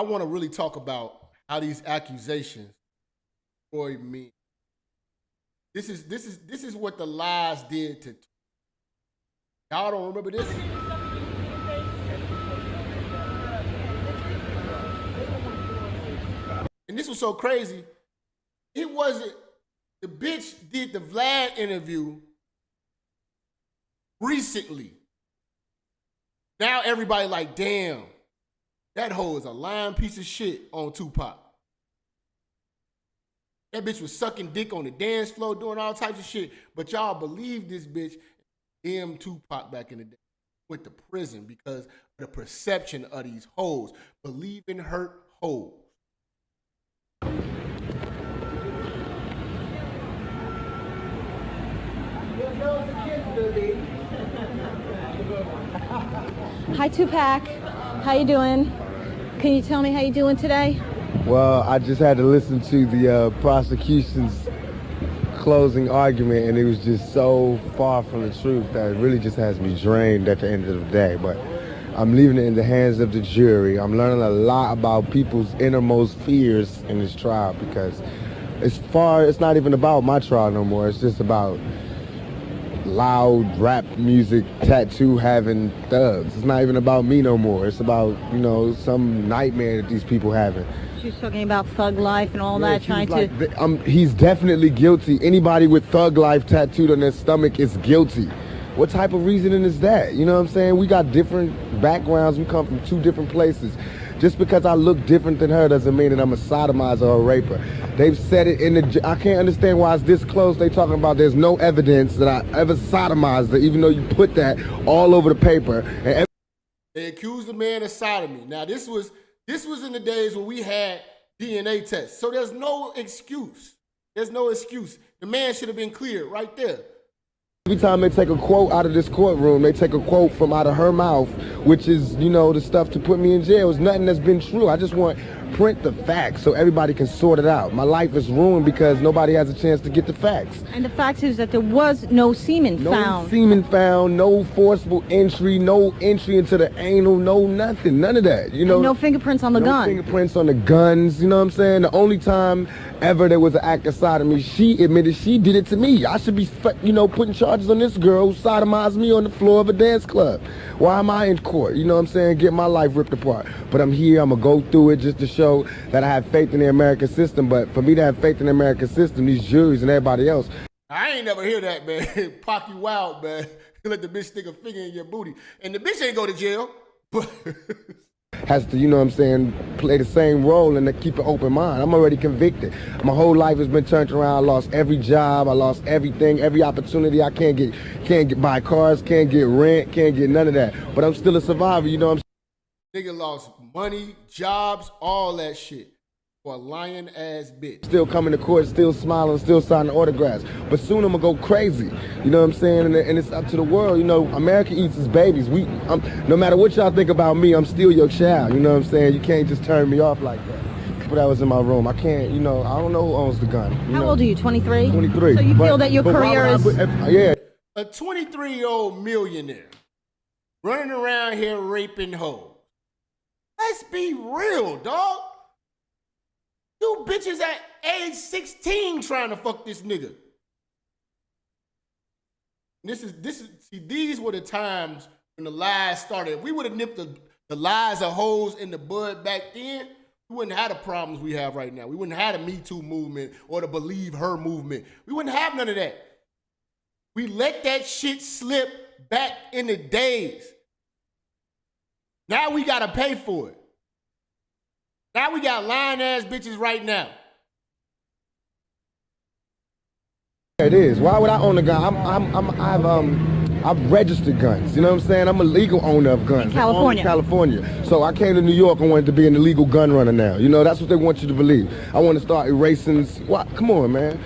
I want to really talk about how these accusations destroy me. This is what the lies did to. Y'all don't remember this? And this was so crazy. It wasn't, the bitch did the Vlad interview recently. Now everybody like, damn, that hoe is a lying piece of shit on Tupac. That bitch was sucking dick on the dance floor, doing all types of shit. But y'all believe this bitch, Tupac back in the day, went to prison because of the perception of these hoes. Believing hurt hoes. Hi Tupac, how you doing? Can you tell me how you doing today? Well, I just had to listen to the prosecution's closing argument, and it was just so far from the truth that it really just has me drained at the end of the day. But I'm leaving it in the hands of the jury. I'm learning a lot about people's innermost fears in this trial, because it's not even about my trial no more. It's just about loud rap music, tattoo having thugs. It's not even about me no more. It's about, some nightmare that these people having. She was talking about thug life and all that, trying to... He's definitely guilty. Anybody with thug life tattooed on their stomach is guilty. What type of reasoning is that? You know what I'm saying? We got different backgrounds. We come from two different places. Just because I look different than her doesn't mean that I'm a sodomizer or a raper. They've said it in the... I can't understand why it's this close. They talking about there's no evidence that I ever sodomized her, even though you put that all over the paper. And they accused the man of sodomy. Now, this was in the days when we had DNA tests. So there's no excuse. There's no excuse. The man should have been cleared right there. Every time they take a quote out of this courtroom, they take a quote from out of her mouth, which is, the stuff to put me in jail. It's nothing that's been true. I just want print the facts so everybody can sort it out. My life is ruined because nobody has a chance to get the facts. And the fact is that there was no semen found. No semen found, no forcible entry, no entry into the anal, no nothing, none of that. And no fingerprints on the gun. No fingerprints on the guns, you know what I'm saying? The only time ever there was an act of sodomy, she admitted she did it to me. I should be, putting charges on this girl who sodomized me on the floor of a dance club. Why am I in court? You know what I'm saying? Get my life ripped apart. But I'm here, I'm gonna go through it just to show that I have faith in the American system. But for me to have faith in the American system, these juries and everybody else. I ain't never hear that, man. Pock you out, man. Let the bitch stick a finger in your booty. And the bitch ain't go to jail. Has to, play the same role and to keep an open mind. I'm already convicted. My whole life has been turned around. I lost every job. I lost everything, every opportunity. I can't get buy cars, can't get rent, can't get none of that. But I'm still a survivor, you know what I'm saying? Nigga lost money, jobs, all that shit for a lying ass bitch. Still coming to court, still smiling, still signing autographs. But soon I'm gonna go crazy. You know what I'm saying? And it's up to the world. America eats its babies. No matter what y'all think about me, I'm still your child. You know what I'm saying? You can't just turn me off like that. But that was in my room. I can't, I don't know who owns the gun. How old are you, 23? 23. So you feel that your career is... Yeah. A 23-year-old millionaire running around here raping hoes. Let's be real, dog. You bitches at age 16 trying to fuck this nigga. These were the times when the lies started. If we would have nipped the lies of hoes in the bud back then, we wouldn't have the problems we have right now. We wouldn't have the Me Too movement or the Believe Her movement. We wouldn't have none of that. We let that shit slip back in the days. Now we gotta pay for it. Now we got lying ass bitches right now. It is. Why would I own a gun? I've registered guns. You know what I'm saying? I'm a legal owner of guns. In California. California. So I came to New York and wanted to be an illegal gun runner now. That's what they want you to believe. I want to start erasing. What? Come on, man.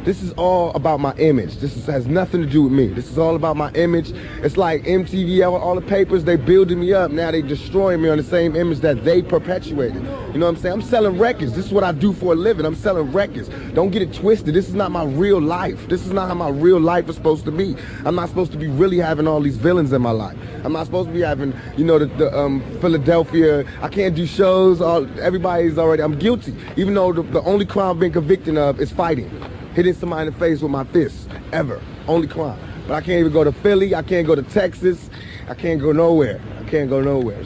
This is all about my image. Has nothing to do with me. This is all about my image. It's like MTV, all the papers, they building me up. Now they destroying me on the same image that they perpetuated. You know what I'm saying? I'm selling records. This is what I do for a living. I'm selling records. Don't get it twisted. This is not my real life. This is not how my real life is supposed to be. I'm not supposed to be really having all these villains in my life. I'm not supposed to be having, you know, the Philadelphia. I can't do shows. Everybody's already. I'm guilty. Even though the only crime I've been convicted of is fighting. Hitting somebody in the face with my fists, ever. Only crime. But I can't even go to Philly. I can't go to Texas. I can't go nowhere.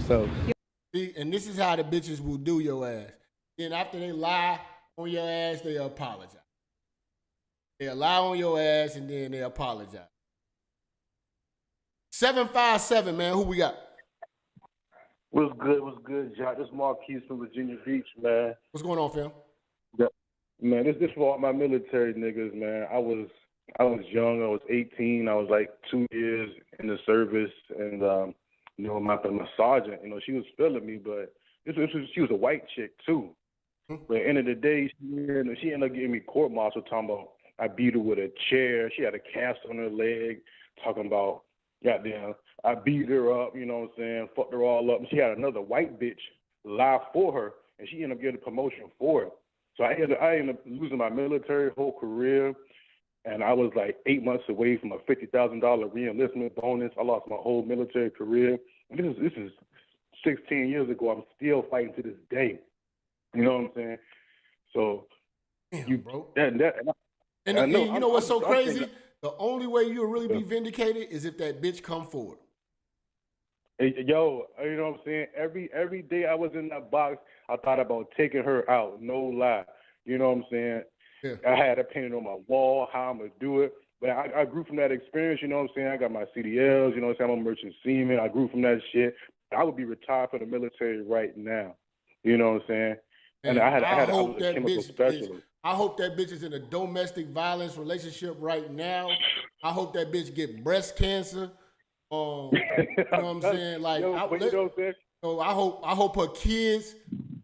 So. See, and this is how the bitches will do your ass. Then after they lie on your ass, they apologize. They lie on your ass and then they apologize. 757, man, who we got? What's good, Jap? This is Marquise from Virginia Beach, man. What's going on, fam? Man, this for all my military niggas, man. I was young. I was 18. I was like 2 years in the service, and you know, my sergeant, you know, she was feeling me, but she was a white chick too. But at the end of the day, she ended up getting me court-martial, talking about I beat her with a chair. She had a cast on her leg, talking about goddamn I beat her up, you know what I'm saying? Fucked her all up. And she had another white bitch lie for her, and she ended up getting a promotion for it. So I ended up losing my military whole career, and I was like 8 months away from a $50,000 re-enlistment bonus. I lost my whole military career. And this is 16 years ago. I'm still fighting to this day. You know what I'm saying? So, Damn, bro. And you know what's so crazy? The only way you'll really be vindicated is if that bitch come forward. Yo, you know what I'm saying? Every day I was in that box, I thought about taking her out. No lie. You know what I'm saying? Yeah. I had it painted on my wall, how I'm going to do it. But I grew from that experience, you know what I'm saying? I got my CDLs, you know what I'm saying? I'm a merchant seaman. I grew from that shit. I would be retired from the military right now. You know what I'm saying? And I was a chemical specialist. I hope that bitch is in a domestic violence relationship right now. I hope that bitch get breast cancer. You know what I'm saying? Like, you know what I'm saying? So I hope her kids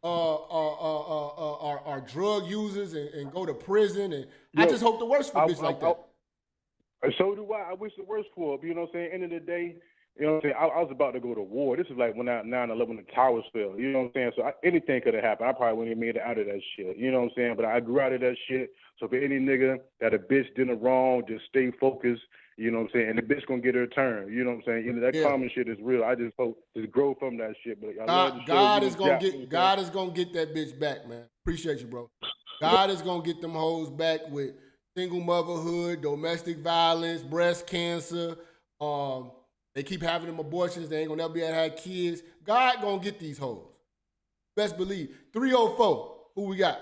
are drug users and go to prison. And I just hope the worst for bitch like that. So do I. I wish the worst for her. But you know what I'm saying? End of the day, you know what I'm saying? I was about to go to war. This is like when 9/11, the towers fell. You know what I'm saying? So anything could have happened. I probably wouldn't have made it out of that shit. You know what I'm saying? But I grew out of that shit. So for any nigga that a bitch did it wrong, just stay focused. You know what I'm saying? And the bitch gonna get her turn. You know what I'm saying? You know, that common shit is real. I just hope to grow from that shit. But God is gonna get that bitch back, man. Appreciate you, bro. God is gonna get them hoes back with single motherhood, domestic violence, breast cancer. They keep having them abortions. They ain't gonna never be able to have kids. God gonna get these hoes. Best believe. 304. Who we got?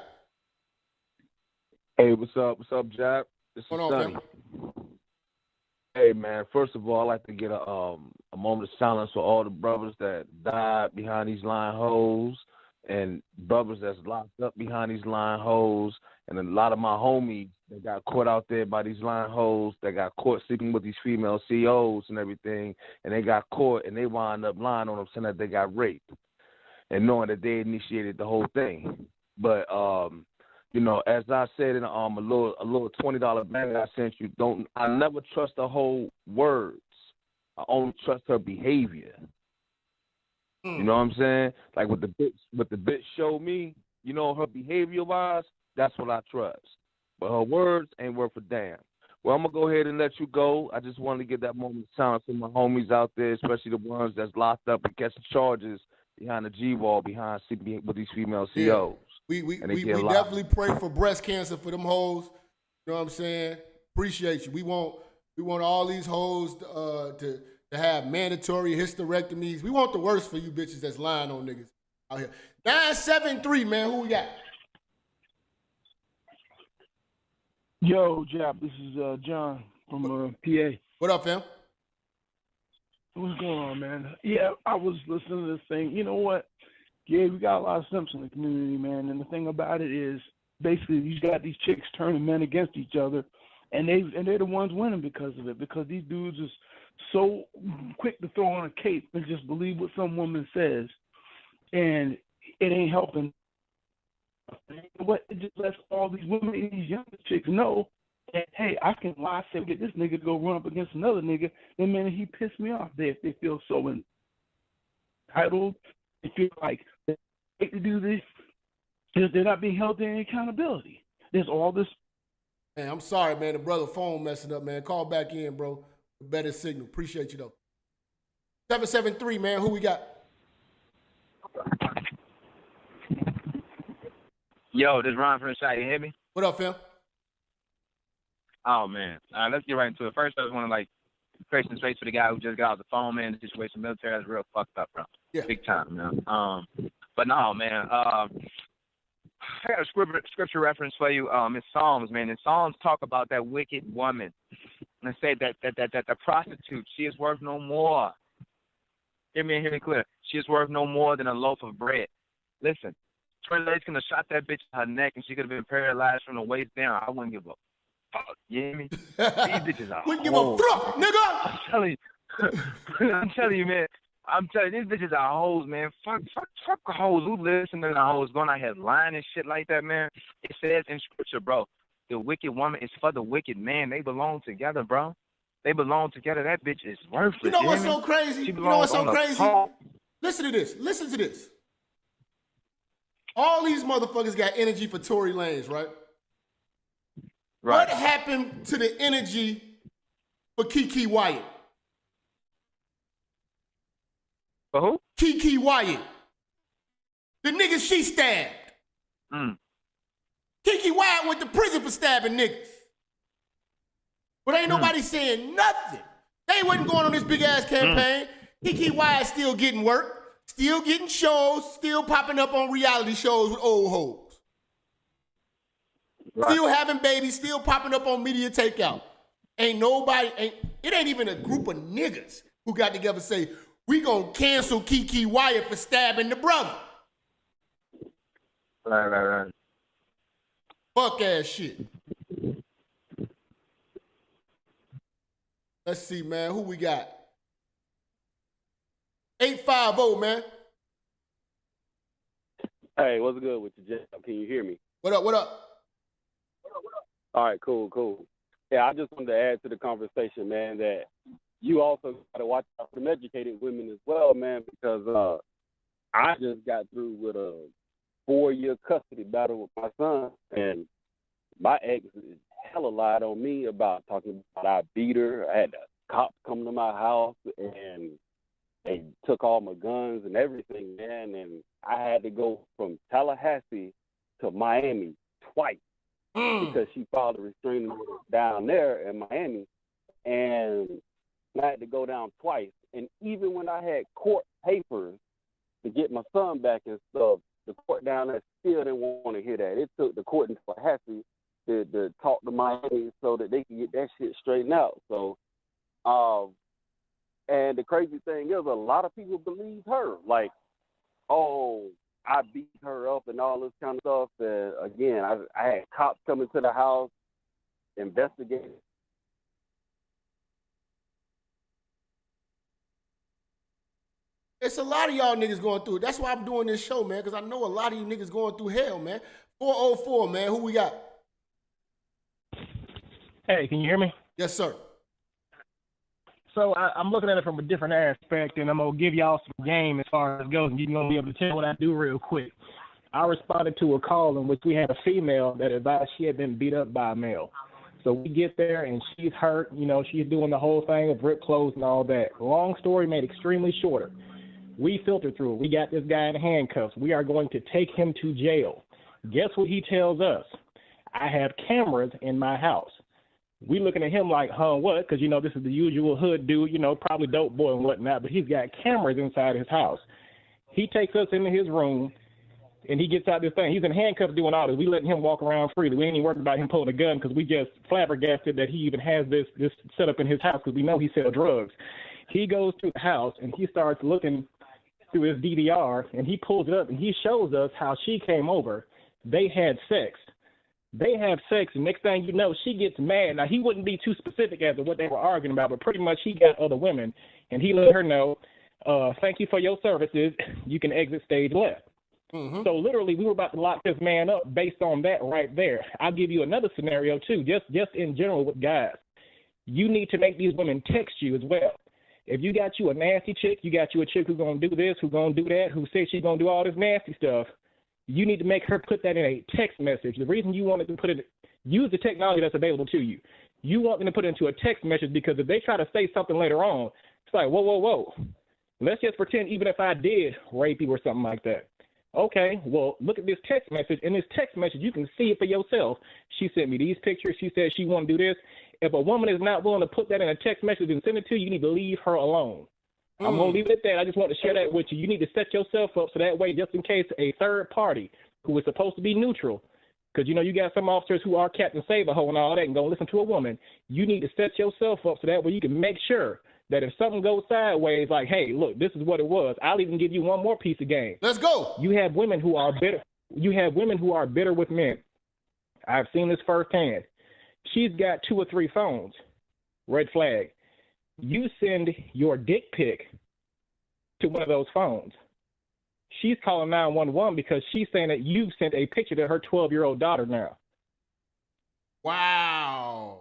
Hey, what's up? What's up, Jap? This is Sonny. Fam? Hey, man. First of all, I'd like to get a moment of silence for all the brothers that died behind these lying hoes and brothers that's locked up behind these lying hoes and a lot of my homies that got caught out there by these lying hoes that got caught sleeping with these female CEOs and everything, and they got caught and they wound up lying on them saying that they got raped and knowing that they initiated the whole thing. But you know, as I said in a little $20 bag I sent you, I never trust her whole words. I only trust her behavior. You know what I'm saying? Like what the bitch showed me, you know, her behavior wise, that's what I trust. But her words ain't worth a damn. Well, I'm gonna go ahead and let you go. I just wanted to get that moment of silence for my homies out there, especially the ones that's locked up and catching charges behind the G-wall, behind sleeping with these female CEOs. We definitely pray for breast cancer for them hoes. You know what I'm saying? Appreciate you. We want all these hoes to have mandatory hysterectomies. We want the worst for you bitches that's lying on niggas out here. 973, man. Who we got? Yo, Jap, this is John from PA. What up, fam? What's going on, man? Yeah, I was listening to this thing. You know what? Yeah, we got a lot of simps in the community, man. And the thing about it is, basically, you got these chicks turning men against each other, and they're the ones winning because of it. Because these dudes is so quick to throw on a cape and just believe what some woman says, and it ain't helping. What it just lets all these women and these younger chicks know And, hey, I can lie, say, get this nigga to go run up against another nigga. The minute he pissed me off, they feel so entitled. They feel like they hate to do this because they're not being held to any accountability. There's all this. Man, I'm sorry, man. The brother phone messing up, man. Call back in, bro. Better signal. Appreciate you, though. 773, man. Who we got? Yo, this is Ron from the shot. You hear me? What up, fam? Oh, man. Let's get right into it. First, I just want to, create some space for the guy who just got off the phone, man. The situation military is real fucked up, bro. Yeah. Big time, man. But no, man. I got a scripture reference for you. It's Psalms, man. And Psalms talk about that wicked woman. And say that the prostitute, she is worth no more. Hear me clear. She is worth no more than a loaf of bread. Listen, Trey Lace could have shot that bitch in her neck and she could have been paralyzed from the waist down. I wouldn't give a fuck. You hear me? These bitches are Wouldn't give a fuck, nigga. I'm telling you, man. I'm telling you, these bitches are hoes, man. Fuck hoes. Who listen to the hoes going out here lying and shit like that, man? It says in scripture, bro, the wicked woman is for the wicked man. They belong together, bro. They belong together. That bitch is worthless. You know what's so crazy? You know what's so crazy? Listen to this. Listen to this. All these motherfuckers got energy for Tory Lanez, right? What happened to the energy for Keke Wyatt? For who? Keke Wyatt. The nigga she stabbed. Keke Wyatt went to prison for stabbing niggas. But ain't nobody saying nothing. They wasn't going on this big ass campaign. Keke Wyatt still getting work, still getting shows, still popping up on reality shows with old hoes. Right. Still having babies, still popping up on media takeout. It ain't even a group of niggas who got together and say, we gonna cancel Keke Wyatt for stabbing the brother. Right. Fuck ass shit. Let's see, man. Who we got? 850, man. Hey, what's good with you, Jap? Can you hear me? What up? All right, cool. Yeah, I just wanted to add to the conversation, man, that you also got to watch out for them educated women as well, man, because I just got through with a 4-year custody battle with my son, and my ex hella lied on me about talking about I beat her. I had the cops come to my house, and they took all my guns and everything, man, and I had to go from Tallahassee to Miami twice because she filed a restraining order down there in Miami, and I had to go down twice. And even when I had court papers to get my son back and stuff, the court down there still didn't want to hear that. It took the court in Tallahassee to talk to Miami so that they could get that shit straightened out. So, and the crazy thing is, a lot of people believe her. Like, oh, I beat her up and all this kind of stuff. And again, I had cops coming to the house, investigating. It's a lot of y'all niggas going through it. That's why I'm doing this show, man, because I know a lot of you niggas going through hell, man. 404, man. Who we got? Hey, can you hear me? Yes, sir. So I'm looking at it from a different aspect, and I'm going to give y'all some game as far as it goes, and you're going to be able to tell what I do real quick. I responded to a call in which we had a female that advised she had been beat up by a male. So we get there, and she's hurt. You know, she's doing the whole thing of ripped clothes and all that. Long story made extremely shorter. We filtered through it. We got this guy in handcuffs. We are going to take him to jail. Guess what he tells us? I have cameras in my house. We looking at him like, what? Because, you know, this is the usual hood dude, you know, probably dope boy and whatnot, but he's got cameras inside his house. He takes us into his room, and he gets out this thing. He's in handcuffs doing all this. We letting him walk around freely. We ain't even worried about him pulling a gun because we just flabbergasted that he even has this set up in his house because we know he sells drugs. He goes to the house, and he starts looking through his DVR, and he pulls it up, and he shows us how she came over. They had sex. They have sex, and next thing you know, she gets mad. Now, he wouldn't be too specific as to what they were arguing about, but pretty much he got other women, and he let her know, thank you for your services. You can exit stage left. So literally, we were about to lock this man up based on that right there. I'll give you another scenario too, just in general with guys. You need to make these women text you as well. If you got you a nasty chick, you got you a chick who's gonna do this, who's gonna do that, who says she's gonna do all this nasty stuff, you need to make her put that in a text message. The reason you wanted to put it, use the technology that's available to you. You want them to put it into a text message because if they try to say something later on, it's like, whoa. Let's just pretend even if I did rape you or something like that. Okay, well, look at this text message. In this text message, you can see it for yourself. She sent me these pictures. She said she want to do this. If a woman is not willing to put that in a text message and send it to you, you need to leave her alone. I'm going to leave it at that. I just want to share that with you. You need to set yourself up so that way, just in case a third party who is supposed to be neutral, because, you got some officers who are Captain Save-A-Ho and all that and going to listen to a woman. You need to set yourself up so that way you can make sure that if something goes sideways, like, hey, look, this is what it was. I'll even give you one more piece of game. Let's go. You have women who are bitter. You have women who are bitter with men. I've seen this firsthand. She's got 2 or 3 phones. Red flag. You send your dick pic to one of those phones. She's calling 911 because she's saying that you sent a picture to her 12-year-old daughter now. Wow.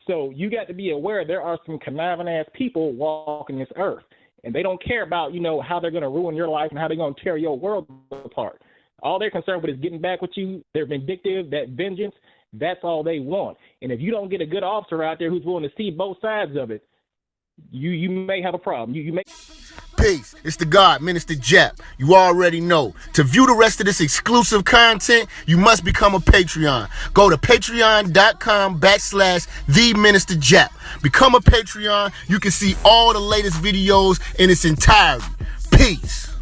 So you got to be aware there are some conniving-ass people walking this earth, and they don't care about, how they're going to ruin your life and how they're going to tear your world apart. All they're concerned with is getting back with you. They're vindictive, that vengeance, that's all they want. And if you don't get a good officer out there who's willing to see both sides of it, you may have a problem. You may. Peace. It's the God, Minister Jap. You already know. To view the rest of this exclusive content, you must become a Patreon. Go to patreon.com/The Minister Jap. Become a Patreon. You can see all the latest videos in its entirety. Peace.